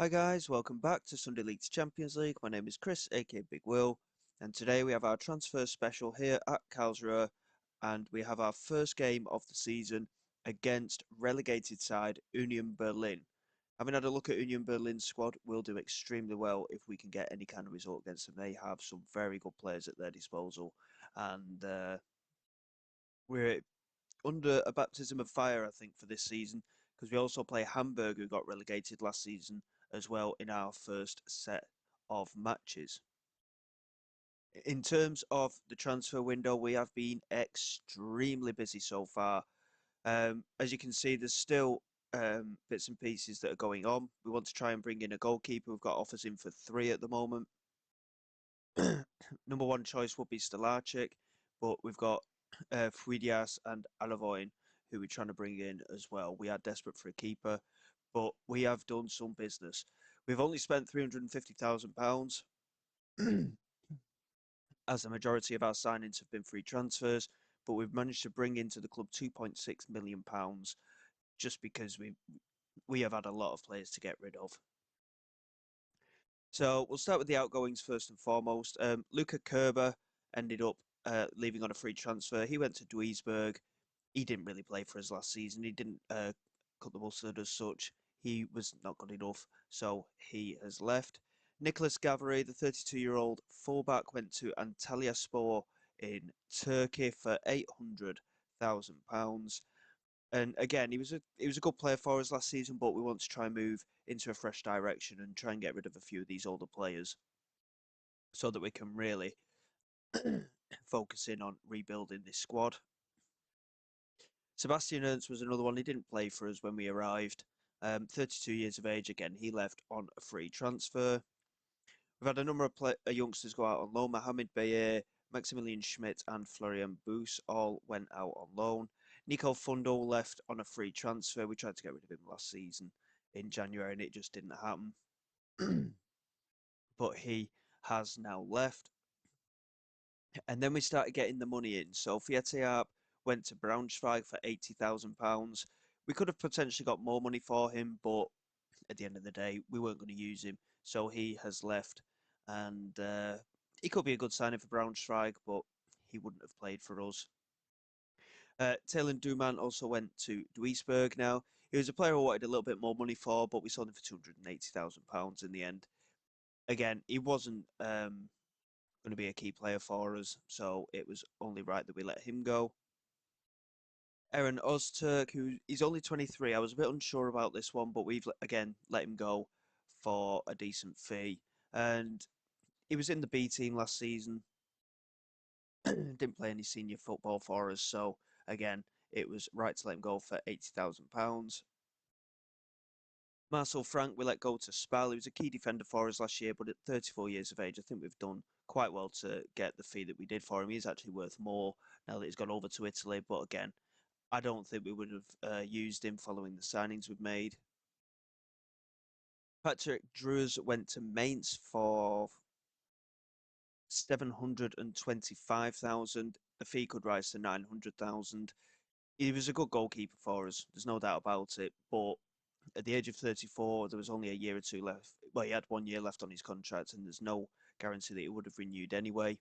Hi guys, welcome back to Sunday League's Champions League. My name is Chris, aka Big Will, and today we have our transfer special here at Karlsruher, and we have our first game of the season against relegated side Union Berlin. Having had a look at Union Berlin's squad, we'll do extremely well if we can get any kind of result against them. They have some very good players at their disposal, and we're under a baptism of fire, I think, for this season, because we also play Hamburg, who got relegated last season, as well in our first set of matches. In terms of the transfer window, we have been extremely busy so far. As you can see, there's still bits and pieces that are going on. We want to try and bring in a goalkeeper. We've got offers in for 3 at the moment. Number one choice would be Stelarczyk, but we've got Fuidias and Alavoin, who we're trying to bring in as well. We are desperate for a keeper, but we have done some business. We've only spent £350,000, as the majority of our signings have been free transfers, but we've managed to bring into the club £2.6 million just because we have had a lot of players to get rid of. So we'll start with the outgoings first and foremost. Luca Kerber ended up leaving on a free transfer. He went to Duisburg. He didn't really play for us last season. He didn't cut the mustard as such. He was not good enough, so he has left. Nicholas Gavri, the 32-year-old fullback, went to Antalyaspor in Turkey for £800,000. And again, he was a good player for us last season, but we want to try and move into a fresh direction and try and get rid of a few of these older players so that we can really focus in on rebuilding this squad. Sebastian Ernst was another one. He didn't play for us when we arrived. 32 years of age. Again, he left on a free transfer. We've had a number of youngsters go out on loan. Mohamed Bayer, Maximilian Schmidt, and Florian Boos all went out on loan. Nico Fundal left on a free transfer. We tried to get rid of him last season in January, and it just didn't happen. But he has now left. And then we started getting the money in. So Fiateap went to Braunschweig for £80,000. We could have potentially got more money for him, but at the end of the day, we weren't going to use him. So he has left. And he could be a good signing for Braunschweig, but he wouldn't have played for us. Taylor Duman also went to Duisburg now. He was a player who wanted a little bit more money for, but we sold him for £280,000 in the end. Again, he wasn't going to be a key player for us, so it was only right that we let him go. Eren Öztürk, who he's only 23. I was a bit unsure about this one, but we've again let him go for a decent fee. And he was in the B team last season. Didn't play any senior football for us, so again, it was right to let him go for £80,000. Marcel Frank, we let go to Spal. He was a key defender for us last year, but at 34 years of age, I think we've done quite well to get the fee that we did for him. He's actually worth more now that he's gone over to Italy, but again, I don't think we would have used him following the signings we've made. Patrick Druz went to Mainz for 725,000. The fee could rise to 900,000. He was a good goalkeeper for us. There's no doubt about it. But at the age of 34, there was only a year or two left. Well, he had 1 year left on his contract, and there's no guarantee that he would have renewed anyway.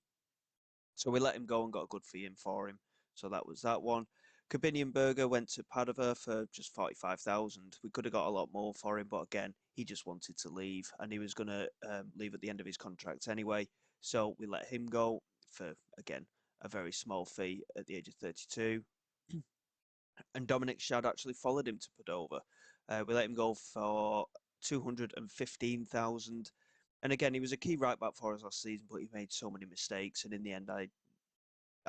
So we let him go and got a good fee in for him. So that was that one. Kabinian went to Padova for just 45,000. We could have got a lot more for him, but again, he just wanted to leave, and he was going to leave at the end of his contract anyway. So we let him go for, again, a very small fee at the age of 32. And Dominic Shad actually followed him to Padova. We let him go for 215,000. And again, he was a key right back for us last season, but he made so many mistakes, and in the end, I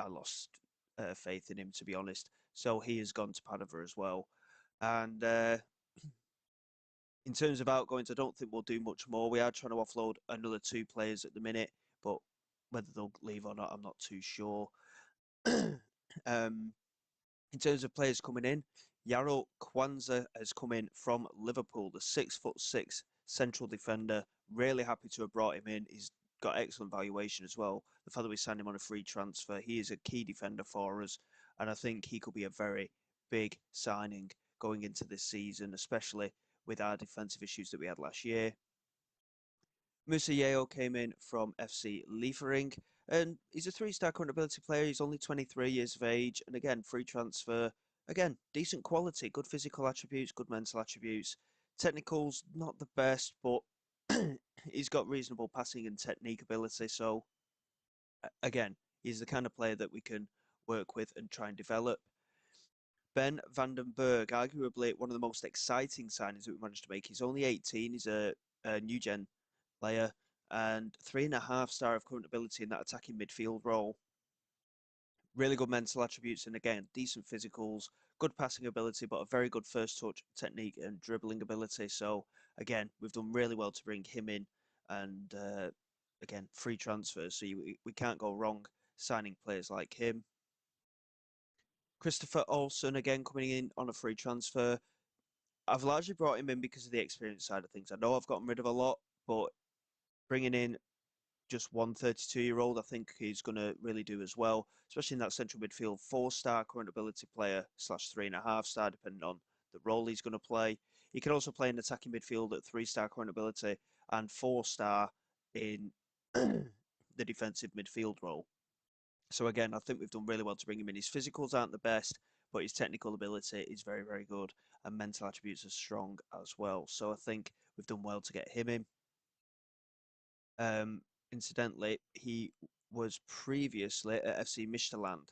lost faith in him, to be honest. So he has gone to Padova as well. And in terms of outgoings, I don't think we'll do much more. We are trying to offload another 2 players at the minute, but whether they'll leave or not, I'm not too sure. In terms of players coming in, Yaro Kwanzaa has come in from Liverpool, the 6'6" central defender. Really happy to have brought him in. He's got excellent valuation as well. The fact that we signed him on a free transfer, he is a key defender for us, and I think he could be a very big signing going into this season, especially with our defensive issues that we had last year. Musa Yeo came in from FC Liefering, and he's a three-star current ability player. He's only 23 years of age, and again, free transfer. Again, decent quality, good physical attributes, good mental attributes. Technical's not the best, but he's got reasonable passing and technique ability. So again, he's the kind of player that we can work with and try and develop. Ben Vandenberg, arguably one of the most exciting signings that we managed to make. He's only 18. He's a new gen player and 3.5 star of current ability in that attacking midfield role. Really good mental attributes and again, decent physicals, good passing ability, but a very good first touch technique and dribbling ability. So again, we've done really well to bring him in and again, free transfers. So we can't go wrong signing players like him. Christopher Olsen, again, coming in on a free transfer. I've largely brought him in because of the experience side of things. I know I've gotten rid of a lot, but bringing in just one 32-year-old, I think he's going to really do as well, especially in that central midfield 4-star current ability player slash 3.5 star, depending on the role he's going to play. He can also play in attacking midfield at 3-star current ability and 4-star in the defensive midfield role. So again, I think we've done really well to bring him in. His physicals aren't the best, but his technical ability is very, very good, and mental attributes are strong as well. So I think we've done well to get him in. Um, Incidentally, he was previously at FC Midtjylland,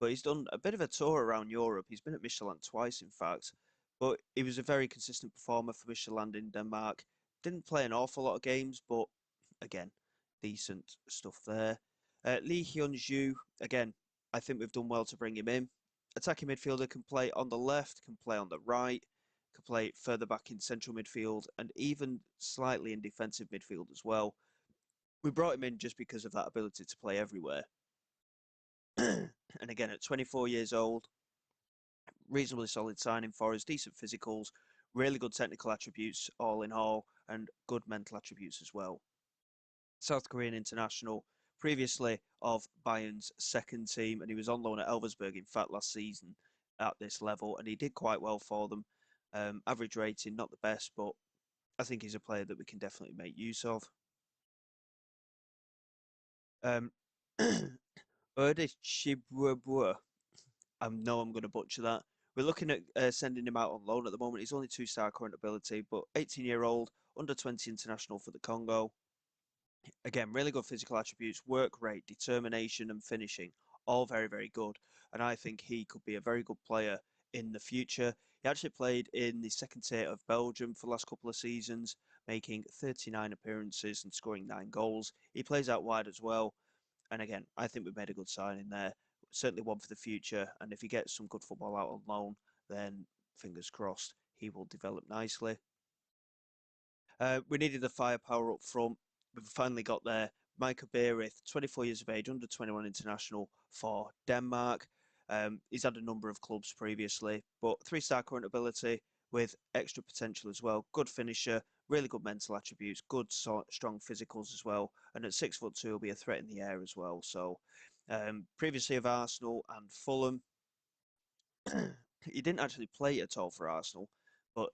but he's done a bit of a tour around Europe. He's been at Midtjylland twice, in fact, but he was a very consistent performer for Midtjylland in Denmark. Didn't play an awful lot of games, but again, decent stuff there. Lee Hyun-ju, again, I think we've done well to bring him in. Attacking midfielder, can play on the left, can play on the right, can play further back in central midfield, and even slightly in defensive midfield as well. We brought him in just because of that ability to play everywhere. And again, at 24 years old, reasonably solid signing for us, decent physicals, really good technical attributes all in all, and good mental attributes as well. South Korean international, previously of Bayern's second team, and he was on loan at Elversberg, in fact, last season at this level, and he did quite well for them. Average rating, not the best, but I think he's a player that we can definitely make use of. Um, Erdich Chibwebwe, I know I'm going to butcher that. We're looking at sending him out on loan at the moment. He's only 2-star current ability, but 18-year-old, under 20 international for the Congo. Again, really good physical attributes, work rate, determination, and finishing, all very, very good. And I think he could be a very good player in the future. He actually played in the second tier of Belgium for the last couple of seasons, making 39 appearances and scoring 9 goals. He plays out wide as well. And again, I think we've made a good signing there. Certainly one for the future. And if he gets some good football out on loan, then fingers crossed, he will develop nicely. We needed the firepower up front. We've finally got there. Micah Beerith, 24 years of age, under 21 international for Denmark. He's had a number of clubs previously, but 3-star current ability with extra potential as well. Good finisher, really good mental attributes, good strong physicals as well. And at 6'2", he'll be a threat in the air as well. So previously of Arsenal and Fulham, he didn't actually play at all for Arsenal, but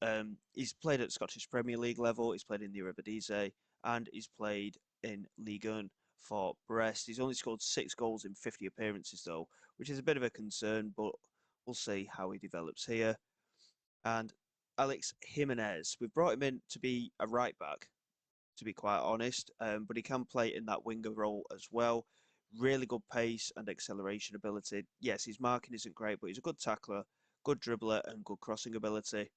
he's played at Scottish Premier League level. He's played in the Eredivisie, and he's played in Ligue 1 for Brest. He's only scored 6 goals in 50 appearances, though, which is a bit of a concern, but we'll see how he develops here. And Alex Jimenez, we've brought him in to be a right back, to be quite honest, but he can play in that winger role as well. Really good pace and acceleration ability. Yes, his marking isn't great, but he's a good tackler, good dribbler, and good crossing ability.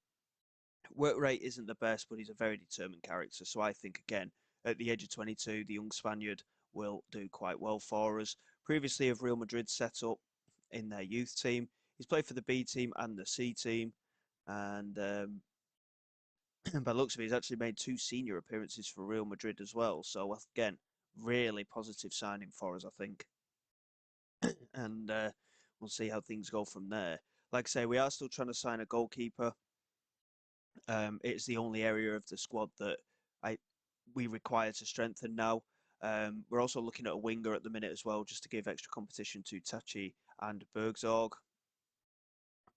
Work rate isn't the best, but he's a very determined character. So I think, again, at the age of 22, the young Spaniard will do quite well for us. Previously of Real Madrid set up in their youth team. He's played for the B team and the C team. And by looks of it, he's actually made 2 senior appearances for Real Madrid as well. So again, really positive signing for us, I think. And we'll see how things go from there. Like I say, we are still trying to sign a goalkeeper. It's the only area of the squad that we require to strengthen now. We're also looking at a winger at the minute as well, just to give extra competition to Tachi and Bergzorg.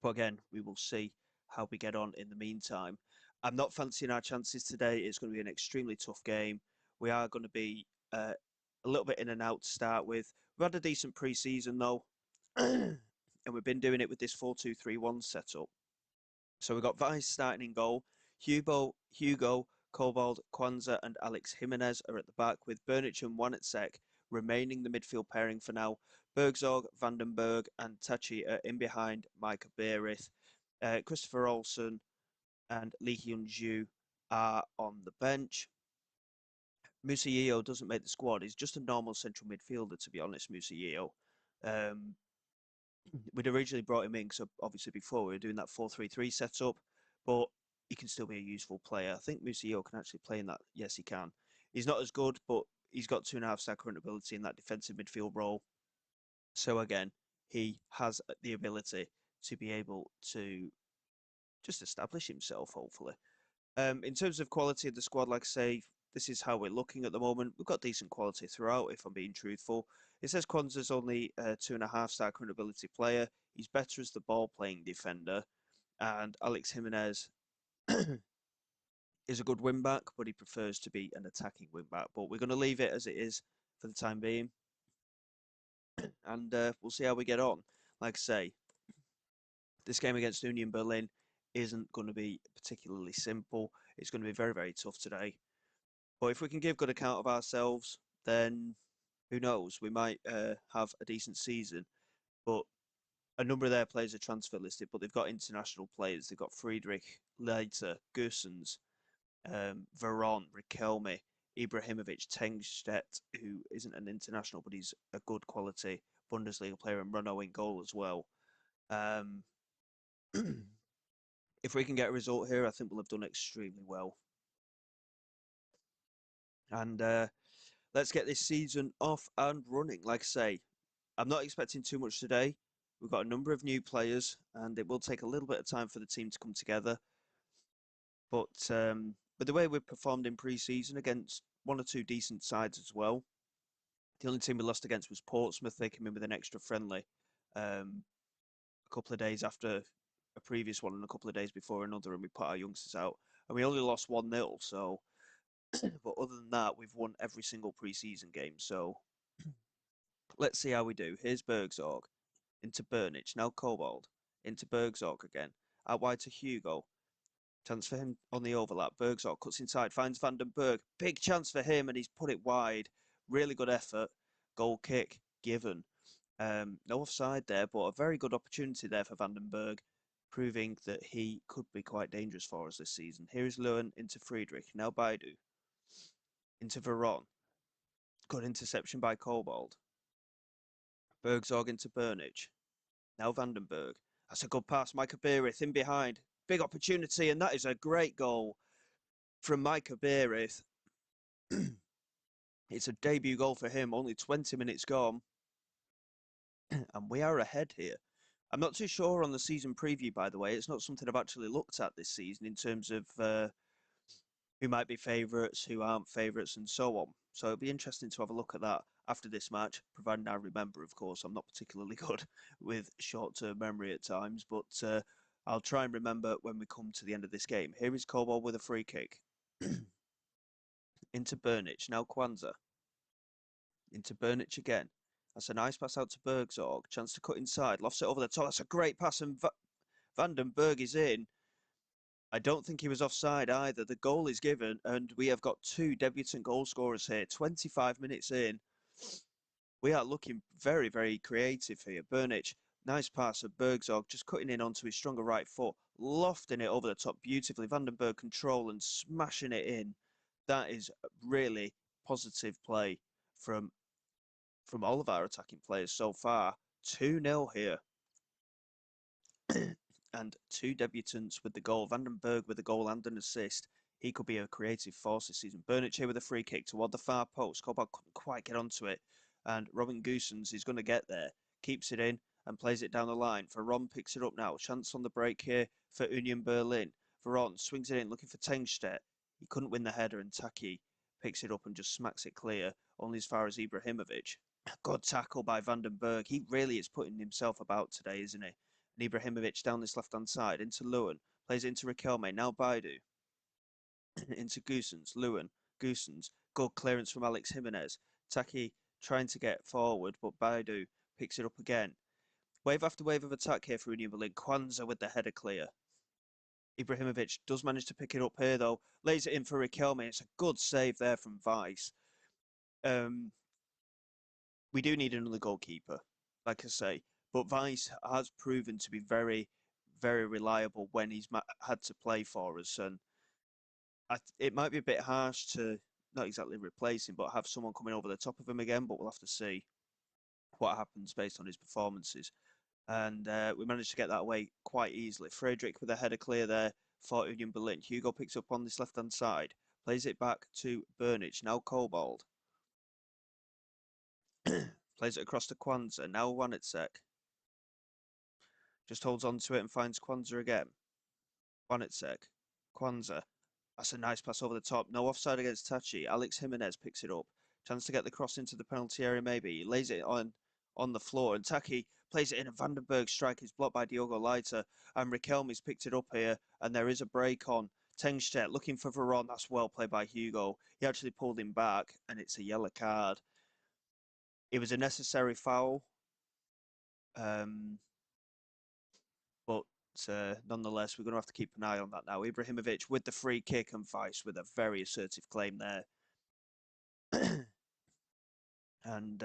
But again, we will see how we get on in the meantime. I'm not fancying our chances today. It's going to be an extremely tough game. We are going to be a little bit in and out to start with. We've had a decent pre-season though, and we've been doing it with this 4-2-3-1 setup. So we've got Vice starting in goal. Hugo, Kobold, Kwanzaa, and Alex Jimenez are at the back, with Burnich and Wanetsek remaining the midfield pairing for now. Bergzorg, Vandenberg, and Tachi are in behind Micah Beerith. Christopher Olsen and Lee Hyun-ju are on the bench. Musa doesn't make the squad. He's just a normal central midfielder, to be honest, Musa we'd originally brought him in because obviously before we were doing that 4-3-3 setup, but he can still be a useful player. I think Musa can actually play in that. Yes, he can. He's not as good, but he's got 2.5-star current ability in that defensive midfield role. So again, he has the ability to be able to just establish himself, hopefully. In terms of quality of the squad, like I say, this is how we're looking at the moment. We've got decent quality throughout, if I'm being truthful. It says Kwanzaa's only a 2.5-star current ability player. He's better as the ball-playing defender. And Alex Jimenez is a good wing-back, but he prefers to be an attacking wing-back. But we're going to leave it as it is for the time being. And we'll see how we get on. Like I say, this game against Union Berlin isn't going to be particularly simple. It's going to be very, very tough today. But if we can give good account of ourselves, then who knows? We might have a decent season. But a number of their players are transfer listed, but they've got international players. They've got Friedrich, Leiter, Goossens, Veron, Riquelme, Ibrahimovic, Tengstedt, who isn't an international, but he's a good quality Bundesliga player, and Renault in goal as well. If we can get a result here, I think we'll have done extremely well. And let's get this season off and running. Like I say, I'm not expecting too much today. We've got a number of new players, and it will take a little bit of time for the team to come together. But with the way we've performed in pre-season against one or two decent sides as well, the only team we lost against was Portsmouth. They came in with an extra friendly a couple of days after a previous one and a couple of days before another, and we put our youngsters out. And we only lost 1-0, so... But other than that, we've won every single pre-season game, so let's see how we do. Here's Bergzorg into Burnich, now Kobold, into Bergzorg again, out wide to Hugo. Chance for him on the overlap. Bergzorg cuts inside, finds Vandenberg. Big chance for him, and he's put it wide. Really good effort. Goal kick given. No offside there, but a very good opportunity there for Vandenberg, proving that he could be quite dangerous for us this season. Here is Lewin into Friedrich, now Baidu. Into Veron. Good interception by Kobold. Bergzorg into Burnich. Now Vandenberg. That's a good pass. Micah Beerith in behind. Big opportunity, and that is a great goal from Micah Beerith. It's a debut goal for him, only 20 minutes gone. And we are ahead here. I'm not too sure on the season preview, by the way. It's not something I've actually looked at this season in terms of who might be favourites, who aren't favourites, and so on. So it'll be interesting to have a look at that after this match, providing I remember, of course. I'm not particularly good with short-term memory at times, but I'll try and remember when we come to the end of this game. Here is Kobold with a free kick. Into Burnich, now Kwanzaa. Into Burnich again. That's a nice pass out to Bergzorg. Chance to cut inside. Lofts it over the top. That's a great pass, and Vandenberg is in. I don't think he was offside either. The goal is given, and we have got two debutant goal scorers here. 25 minutes in. We are looking very, very creative here. Burnich, nice pass of Bergzorg, just cutting in onto his stronger right foot, lofting it over the top beautifully. Vandenberg control and smashing it in. That is really positive play from all of our attacking players so far. 2-0 here. And two debutants with the goal. Vandenberg with the goal and an assist. He could be a creative force this season. Burnich here with a free kick toward the far post. Kobold couldn't quite get onto it. And Robin Goossens is going to get there. Keeps it in and plays it down the line. Veron picks it up now. Chance on the break here for Union Berlin. Veron swings it in, looking for Tengstedt. He couldn't win the header, and Taki picks it up and just smacks it clear, only as far as Ibrahimovic. Good tackle by Vandenberg. He really is putting himself about today, isn't he? And Ibrahimovic down this left-hand side into Lewin. Plays it into Riquelme. Now Baidu. into Goosens, Lewin, Goosens, good clearance from Alex Jimenez. Taki trying to get forward, but Baidu picks it up again. Wave after wave of attack here for Union Berlin. Kwanzaa with the header clear. Ibrahimovic does manage to pick it up here though. Lays it in for Riquelme. It's a good save there from Weiss. We do need another goalkeeper, like I say. But Weiss has proven to be very, very reliable when he's had to play for us. And it might be a bit harsh to not exactly replace him, but have someone coming over the top of him again. But we'll have to see what happens based on his performances. And we managed to get that away quite easily. Friedrich with a header clear there for Union Berlin. Hugo picks up on this left-hand side, plays it back to Burnich, now Kobold. Plays it across to Kwanzaa, now Wanitsek. Just holds on to it and finds Kwanzaa again. Wanitsek, Kwanzaa. That's a nice pass over the top. No offside against Tachi. Alex Jimenez picks it up. Chance to get the cross into the penalty area maybe. He lays it on the floor and Taki plays it in. And Vandenberg's strike is blocked by Diogo Leiter. And Riquelme's picked it up here. And there is a break on. Tengstedt looking for Veron. That's well played by Hugo. He actually pulled him back and it's a yellow card. It was a necessary foul. But nonetheless, we're going to have to keep an eye on that now. Ibrahimovic with the free kick and Weiss with a very assertive claim there. And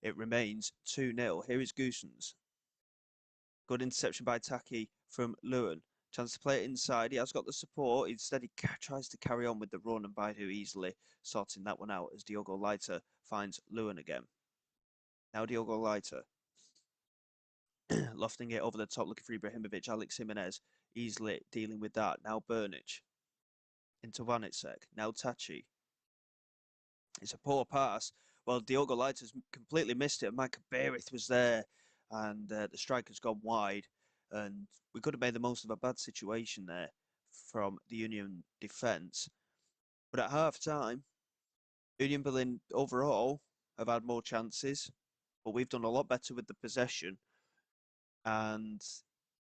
it remains 2-0. Here is Goosens. Good interception by Taki from Lewin. Chance to play it inside. He has got the support. Instead, he tries to carry on with the run and Baidu easily sorting that one out as Diogo Leiter finds Lewin again. Now Diogo Leiter. Lofting it over the top, looking for Ibrahimovic. Alex Jimenez easily dealing with that. Now Burnich. Into Wanitsek. Now Tachi. It's a poor pass. Well, Diogo Leiter's completely missed it. Micah Berith was there, and the striker's gone wide. And we could have made the most of a bad situation there from the Union defence. But at half-time, Union Berlin overall have had more chances, but we've done a lot better with the possession. And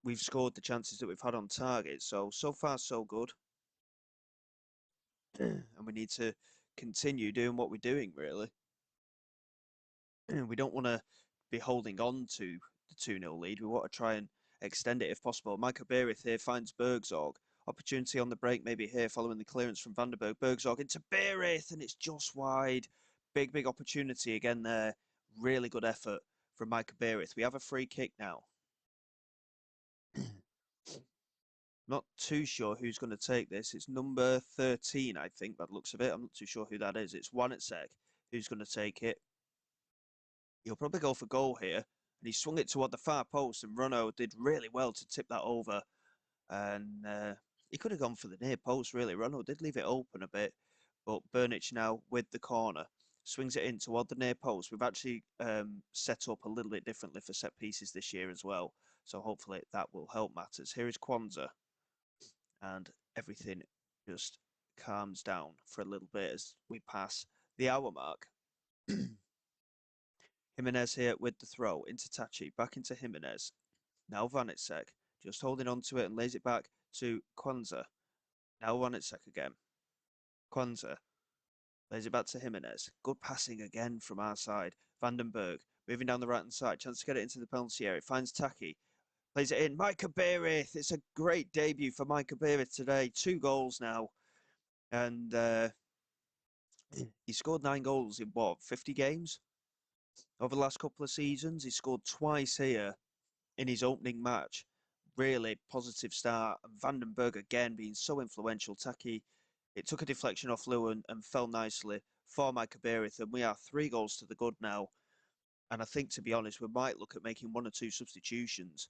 we've scored the chances that we've had on target. So far, so good. And we need to continue doing what we're doing, really. We don't want to be holding on to the 2-0 lead. We want to try and extend it if possible. Micah Berith here finds Bergzorg. Opportunity on the break maybe here following the clearance from Vandenberg. Bergzorg into Berith and it's just wide. Big opportunity again there. Really good effort from Micah Berith. We have a free kick now. Not too sure who's going to take this. It's number 13, I think, by the looks of it. I'm not too sure who that is. It's Wanitsek who's going to take it. He'll probably go for goal here. And he swung it toward the far post, and Runo did really well to tip that over. And he could have gone for the near post, really. Runo did leave it open a bit. But Burnich now with the corner. Swings it in toward the near post. We've actually set up a little bit differently for set pieces this year as well. So hopefully that will help matters. Here is Kwanzaa. And everything just calms down for a little bit as we pass the hour mark. Jimenez here with the throw into Tachi, back into Jimenez. Now Wanitsek, just holding on to it and lays it back to Kwanzaa. Now Wanitsek again. Kwanzaa lays it back to Jimenez. Good passing again from our side. Vandenberg moving down the right-hand side. Chance to get it into the penalty area. Finds Taki. Plays it in. Micah Berith. It's a great debut for Micah Berith today. 2 goals now. And he scored 9 goals in, 50 games? Over the last couple of seasons. He scored twice here in his opening match. Really positive start. And Vandenberg again being so influential. Taki, it took a deflection off Lewin and fell nicely for Micah Berith. And we are 3 goals to the good now. And I think, to be honest, we might look at making 1 or 2 substitutions.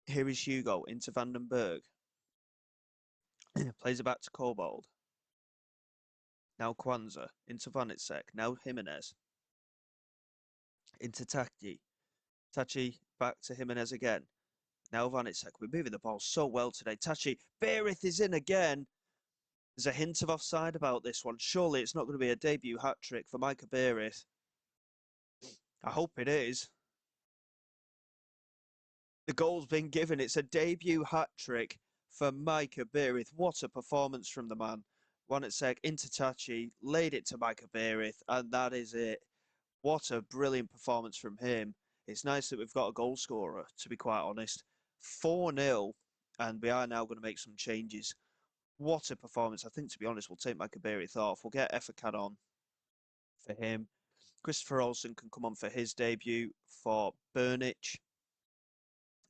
Here is Hugo into Vandenberg. Plays it back to Kobold. Now Kwanzaa into Wanitsek. Now Jimenez. Into Tachi. Tachi back to Jimenez again. Now Wanitsek. We're moving the ball so well today. Tachi. Berith is in again. There's a hint of offside about this one. Surely it's not going to be a debut hat-trick for Micah Berith. I hope it is. The goal's been given. It's a debut hat-trick for Micah Berith. What a performance from the man. Wanetsek into Tachi, laid it to Micah Berith, and that is it. What a brilliant performance from him. It's nice that we've got a goal scorer, to be quite honest. 4-0, and we are now going to make some changes. What a performance. I think, to be honest, we'll take Micah Berith off. We'll get Efekan on for him. Christopher Olsen can come on for his debut for Burnich.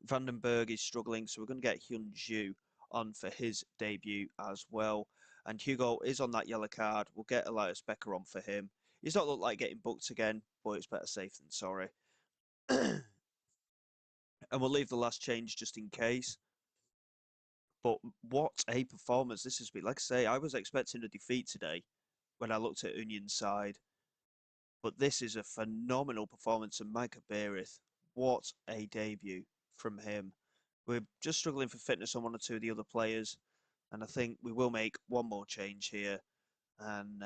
Vandenberg is struggling, so we're going to get Hyun Ju on for his debut as well. And Hugo is on that yellow card. We'll get Elias Becker on for him. He's not looked like getting booked again, but it's better safe than sorry. And we'll leave the last change just in case. But what a performance this has been. Like I say, I was expecting a defeat today when I looked at Union's side. But this is a phenomenal performance from Micah Berith. What a debut from him. We're just struggling for fitness on one or two of the other players. And I think we will make one more change here. And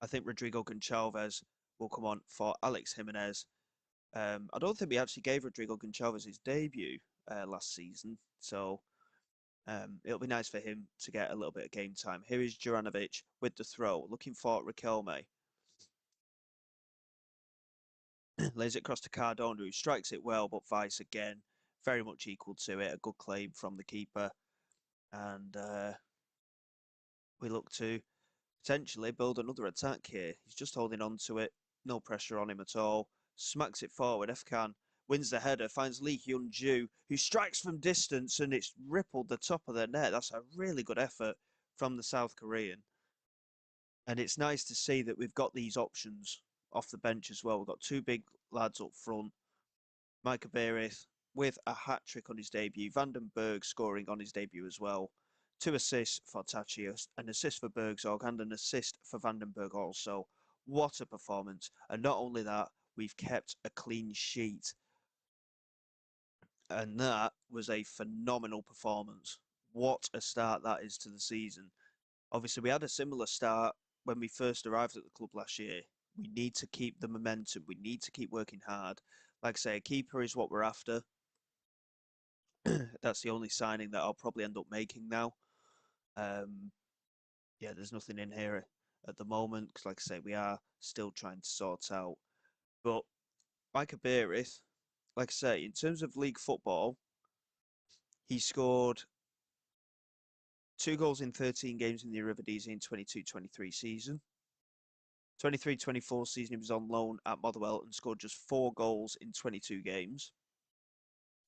I think Rodrigo Goncalves will come on for Alex Jimenez. I don't think we actually gave Rodrigo Goncalves his debut last season. So it'll be nice for him to get a little bit of game time. Here is Juranovic with the throw, looking for Riquelme. Lays it across to Cardona, who strikes it well, but Vice again, very much equal to it. A good claim from the keeper. And we look to potentially build another attack here. He's just holding on to it. No pressure on him at all. Smacks it forward. Efkan wins the header, finds Lee Hyun Ju, who strikes from distance, and it's rippled the top of the net. That's a really good effort from the South Korean. And it's nice to see that we've got these options off the bench as well. We've got two big lads up front. Micah Berith with a hat-trick on his debut. Vandenberg scoring on his debut as well. 2 assists for Tachius, an assist for Bergzorg, and an assist for Vandenberg also. What a performance. And not only that, we've kept a clean sheet. And that was a phenomenal performance. What a start that is to the season. Obviously, we had a similar start when we first arrived at the club last year. We need to keep the momentum. We need to keep working hard. Like I say, a keeper is what we're after. That's the only signing that I'll probably end up making now. Yeah, there's nothing in here at the moment because, like I say, we are still trying to sort out. But Micah Berith, like I say, in terms of league football, he scored 2 goals in 13 games in the Eredivisie in 22-23 season. 23-24 season, he was on loan at Motherwell and scored just 4 goals in 22 games.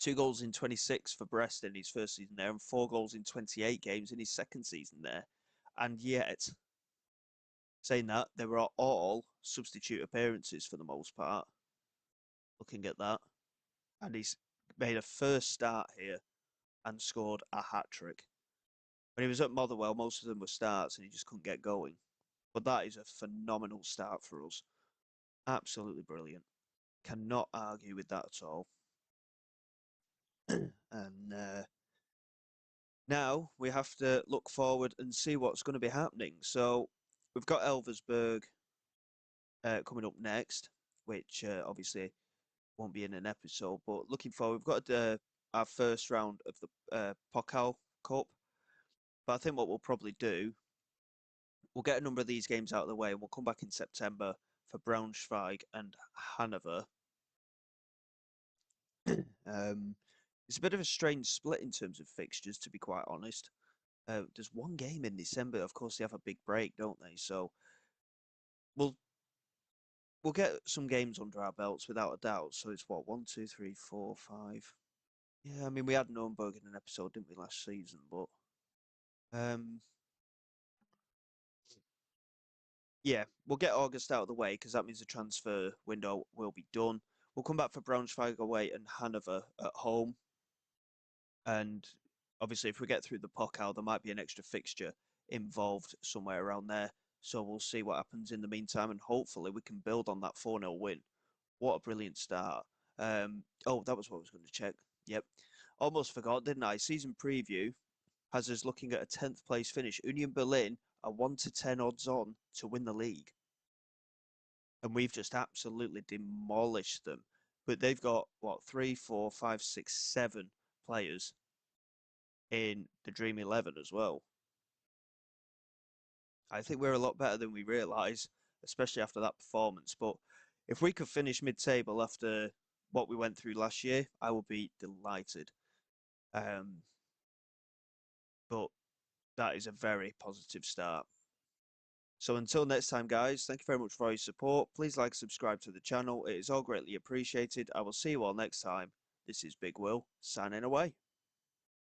2 goals in 26 for Brest in his first season there, and 4 goals in 28 games in his second season there. And yet, saying that, they were all substitute appearances for the most part. Looking at that. And he's made a first start here and scored a hat-trick. When he was at Motherwell, most of them were starts and he just couldn't get going. But that is a phenomenal start for us. Absolutely brilliant. Cannot argue with that at all. And now we have to look forward and see what's going to be happening. So we've got Elversberg coming up next, which obviously won't be in an episode. But looking forward, we've got our first round of the Pokal Cup. But I think what we'll probably do, we'll get a number of these games out of the way and we'll come back in September for Braunschweig and Hanover. It's a bit of a strange split in terms of fixtures, to be quite honest. There's one game in December. Of course, they have a big break, don't they? So we'll get some games under our belts without a doubt. So it's what, 1, 2, 3, 4, 5. Yeah, I mean we had Nuremberg in an episode, didn't we, last season? But yeah, we'll get August out of the way because that means the transfer window will be done. We'll come back for Braunschweig away and Hanover at home. And obviously, if we get through the Pokal, there might be an extra fixture involved somewhere around there. So we'll see what happens in the meantime, and hopefully we can build on that 4-0 win. What a brilliant start. Oh, that was what I was going to check. Yep. Almost forgot, didn't I? Season preview has us looking at a 10th place finish. Union Berlin are 1 to 10 odds on to win the league. And we've just absolutely demolished them. But they've got, what, 3, 4, 5, 6, 7 players in the Dream 11 as well. I think we're a lot better than we realise, especially after that performance. But if we could finish mid-table after what we went through last year, I would be delighted. Um, but that is a very positive start. So until next time, guys, thank you very much for your support. Please like, subscribe to the channel. It is all greatly appreciated. I will see you all next time. This is Big Will, signing away.